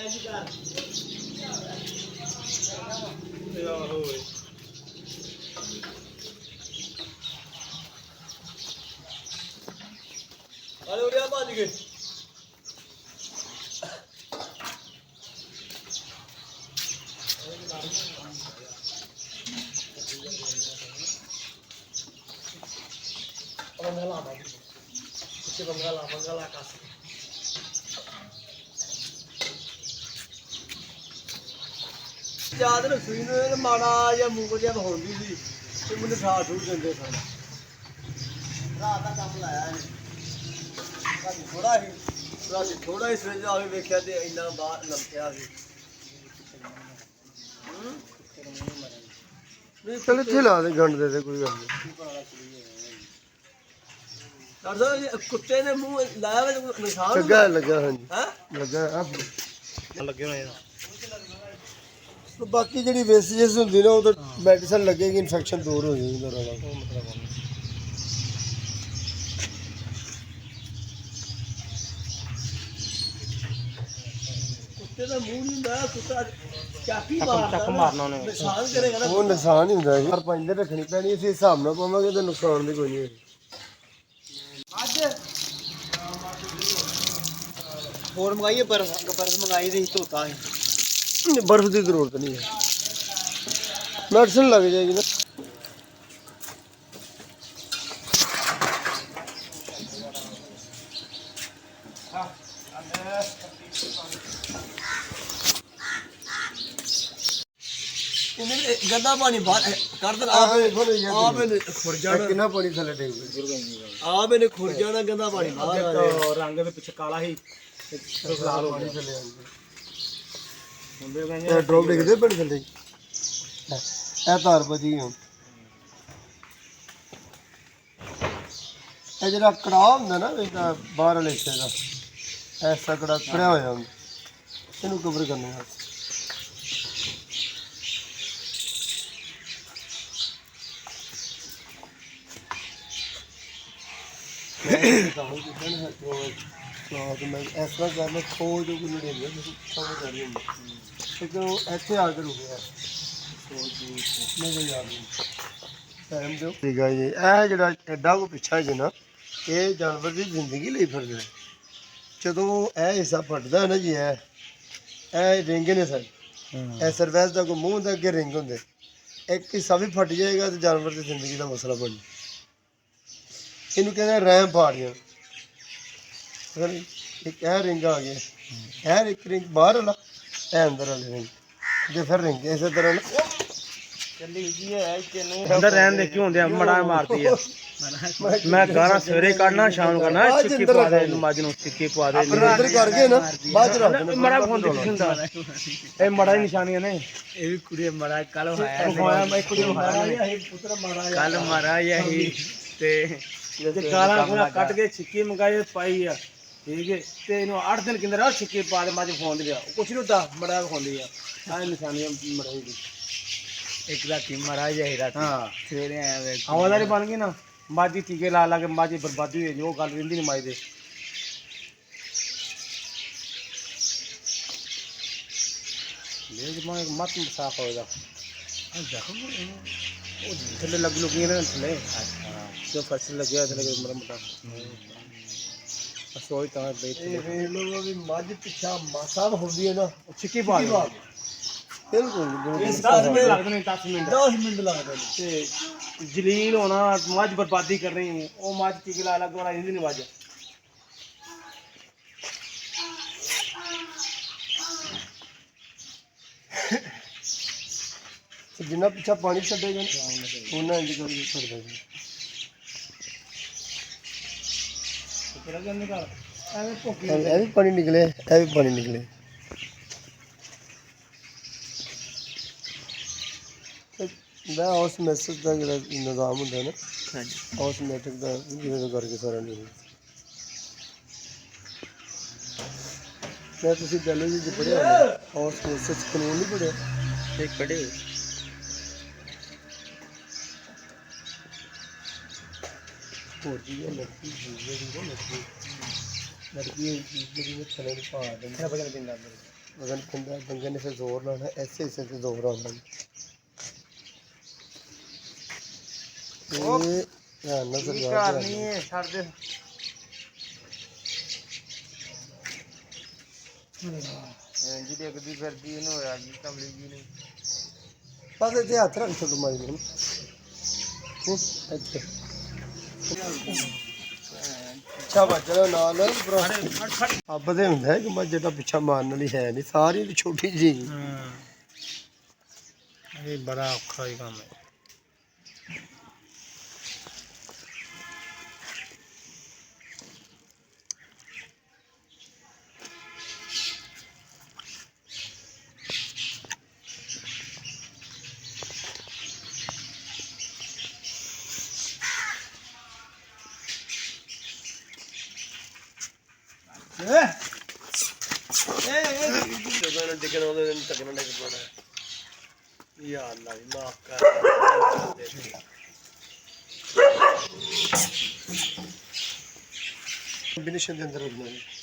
अरे उड़िया भज गए बंगाला का याद रखी माड़ा या मूंग जब होंगी थी तो मैंने ठा ठूट देंगे सन रात का काम लाया थोड़ा ही सवेरे आके देखा तो इन्ना बाहर लमकिया चल इत्थे ला दे गंढ दे कोई गल नहीं डॉक्टर साहब कुत्ते ने मुंह लाया हुआ निशान लगा हाँ जी हैं लगा लगे हुए हैं तो बाकी जी वेस्टेजेस होंगी ना वो मेडिसिन लगेगी इन्फेक्शन दूर हो जाएगी मतलब कुत्ते का मुंह नहीं होता कुत्ता चापी मारना निशान करेगा ना वो नुकसान ही होंगे पर पंज रखनी पैनी इस हिसाब नाल पावांगे तो नुकसान भी कोई नहीं और मंगाइए बर्फ मंगाई थी धोता है बर्फ की जरूरत नहीं है मेडिसिन लग जाएगी ना गंदा पानी बाहर कर दे आप खुर जाना कितना पानी थले टेक आप इन्हें खुर जाना गंदा पानी बाहर आ जाए रंग दे पिछे काला ही लाल हो गया ड्रॉप देखते बड़े थले ए तार बजी हूं ए जरा कड़ा हुंदा ना इसदा बाहर वाले हिस्से दा ऐसा कड़ा कड़िया होया हुंदा इनू कवर करने वास्ते मैं ऐसा करना खोज जो कुछ नहीं समझ आ रही हूँ लेकिन वो ऐसे आकर हो गया टाइम दो ठीक है जी यह जो एडा को पिछा जी ना ये जानवर की जिंदगी ਲਈ ਫਿਰਦੇ ਨੇ ਜਦੋਂ ਇਹ ਹਿੱਸਾ ਫਟਦਾ ਨਾ ਜੀ ਇਹ ਰਿੰਗ ਨੇ ਸਰ ਇਹ ਸਰਵੈਸ ਦਾ ਕੋ ਮੂੰਹ ਦਾ ਅੱਗੇ ਰਿੰਗ ਹੁੰਦੇ ਇੱਕ ਹਿੱਸਾ ਵੀ ਫਟ ਜਾਏਗਾ ਤੇ ਜਾਨਵਰ ਦੀ ਜ਼ਿੰਦਗੀ ਦਾ ਮਸਲਾ ਬਣ ਜਾਏ ਇਹਨੂੰ ਕਹਿੰਦੇ ਰੈਮ ਪਾੜੀਆਂ एक रिंग आ गया एक रिंग बाहर वाला अंदर वाले रिंग जो फिर रिंग इस तरह अंदर रहन दे क्यों होंदे मड़ा मारती है मैं गाना सवेरे करना शाम करना चिक्की पा दे नमाज नु चिक्की पा दे अंदर करके ना बाद रख मड़ा फोन दे सुनदा ए मड़ा ही निशानियां ने ये भी कुड़ी मारा कल होया मैं कुड़ी मारा पुत्र मारा कल मारा यही ते गाना पूरा कट के चिक्की मंगाई पाई है ठीक है ते इनो 8 दिन के अंदर छिक्के पा दे माजे फोन दिया कुछ नहीं होता मड़ा फोन दिया आ निशानियां मड़ाई दी एक राती मरा जाए रात हां सवेरे आए हवादारी बन गई ना माजी टीके ला ला के माजी बर्बादी हुई जो गल रिंदी नहीं माई दे ले जमा मत साफ होएगा देखो वो थले लग लगी ना थले अच्छा जो फसल लग गया थले मरा मोटा सोई ता बेच लोगों भी मज पिछा मासा होंदी है ना छिक्की पा बिल्कुल 10 मिनट लगते नहीं 10 मिनट 10 मिनट लगते ते जलील होना मज बर्बादी कर रही है वो मज टीके ला लग वाला हिंदी नहीं वाज जिन्ना पिछा पानी छड़ेगा उन्ना इंज करके छड़दा जी ये भी पानी निकले मैं ऑस्मोसिस का जो निज़ाम होंदा है ना ऑस्मोटिक का जिवें करके सारा नहीं मैं तुसी बायोलॉजी च पढ़िया ऑस्मोसिस कानून नहीं पढ़िया एक पढ़े और जी लड़की लड़की जी में थले पा देंगे बजन दिन ਵਗਨ ਪੈਂਦਾ ਡੰਗੇ ਨੇ ਫਿਰ ਜ਼ੋਰ ਲਾਉਣਾ ਐਸੇ ਹਿੱਸੇ ਤੇ ਜ਼ੋਰ ਆਉਂਦਾ ਜੀ ਇਹ ਧਿਆਨ ਨਾਲ ਸਰਕਾਰ ਕਰਨੀ ਹੈ ਛੱਡ ਦੇ ਜੀ ਦੇਖਦੀ ਫਿਰਦੀ ਇਹਨੂੰ ਹੋਇਆ ਜੀ ਕਮਲੀ ਜੀ ਨੂੰ ਬਸ ਇੱਥੇ ਹੱਥ ਰੱਖ ਛੱਡੋ ਮਾਈ ਨੂੰ ਇੱਥੇ ਪਿੱਛਾ ਵੱਜਣਾ ਨਾਲ ਅੱਬ ਦੇ ਹੁੰਦਾ ਕਿ ਮੱਝ ਜਿਹੜਾ ਪਿੱਛਾ ਮਾਰਨ ਵਾਲੀ ਹੈ ਨਹੀਂ ਸਾਰੀ ਦੀ ਛੋਟੀ ਜੀ ਇਹ ਬੜਾ ਔਖਾ ਹੀ ਕੰਮ ਹੈ ਜਦੋਂ ਨੇ ਡਿੱਗਣਾ ਉਹਦੇ ਦਿਨ ਤੱਕਣਾ ਡਿੱਗ ਪਾਉਣਾ ਯਾ ਅੱਲਾ ਵੀ ਮਾਫ ਕਰ ਬਿਨਿਸ਼ਨ ਦੇ ਅੰਦਰ ਹੋ ਜਾਣਾ